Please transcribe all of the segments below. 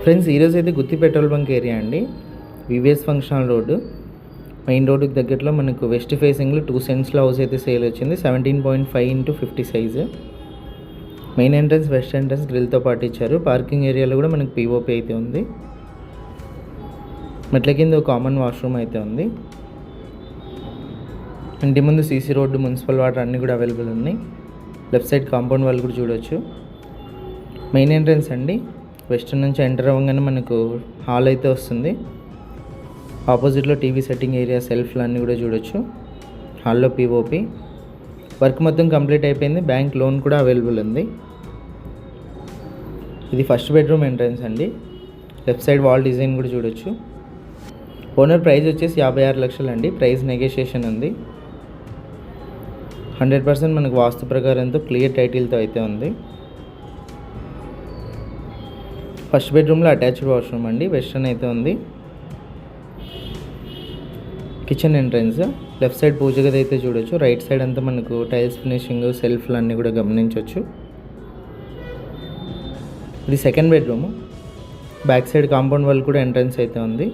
Friends, ఈరోజు అయితే గుత్తి petrol bunk area అండి. వివిఎస్ ఫంక్షనల్ రోడ్డు మెయిన్ రోడ్డుకి దగ్గరలో మనకు వెస్ట్ ఫేసింగ్లో 2 సెంట్స్లో హౌస్ అయితే సేల్ వచ్చింది. 17.5x50 size. Main entrance west entrance గ్రిల్తో పాటు ఇచ్చారు. పార్కింగ్ ఏరియాలో కూడా మనకు పీఓపీ అయితే ఉంది. మెట్ల కింద ఒక కామన్ వాష్రూమ్ అయితే ఉంది. ఇంటి ముందు సీసీ రోడ్డు, మున్సిపల్ వాటర్ అన్నీ కూడా అవైలబుల్ ఉన్నాయి. లెఫ్ట్ సైడ్ కాంపౌండ్ వాళ్ళు కూడా చూడొచ్చు. మెయిన్ ఎంట్రన్స్ అండి. వెస్టర్న్ నుంచి ఎంటర్ అవ్వగానే మనకు హాల్ అయితే వస్తుంది. ఆపోజిట్లో టీవీ సెట్టింగ్ ఏరియా, సెల్ఫ్లు అన్నీ కూడా చూడొచ్చు. హాల్లో పీఓపీ వర్క్ మొత్తం కంప్లీట్ అయిపోయింది. బ్యాంక్ లోన్ కూడా అవైలబుల్ ఉంది. ఇది ఫస్ట్ బెడ్రూమ్ ఎంట్రన్స్ అండి. లెఫ్ట్ సైడ్ వాల్ డిజైన్ కూడా చూడొచ్చు. ఓనర్ ప్రైస్ వచ్చేసి 56 లక్షలు అండి. ప్రైస్ నెగోషియేషన్ ఉంది. 100% మనకు వాస్తు ప్రకారంతో క్లియర్ టైటిల్తో అయితే ఉంది. ఫస్ట్ బెడ్రూమ్లో అటాచ్డ్ వాష్రూమ్ అండి. వెస్టర్న్ అయితే ఉంది. కిచెన్ ఎంట్రన్స్ లెఫ్ట్ సైడ్ పూజ గది అయితే చూడొచ్చు. రైట్ సైడ్ అంతా మనకు టైల్స్ ఫినిషింగ్, సెల్ఫ్లు అన్నీ కూడా గమనించవచ్చు. ఇది second bedroom. Back side compound wall కూడా ఎంట్రన్స్ అయితే ఉంది.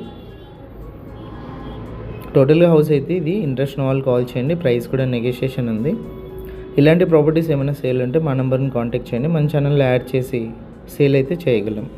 టోటల్గా హౌస్ అయితే ఇది. ఇంట్రెస్ట్ ఉన్న వాళ్ళు కాల్ చేయండి. ప్రైస్ కూడా నెగోషియేషన్ ఉంది. ఇలాంటి ప్రాపర్టీస్ ఏమైనా సేల్ ఉంటే మా నెంబర్ని కాంటాక్ట్ చేయండి. మన ఛానల్లో యాడ్ చేసి సేల్ అయితే చేయగలం.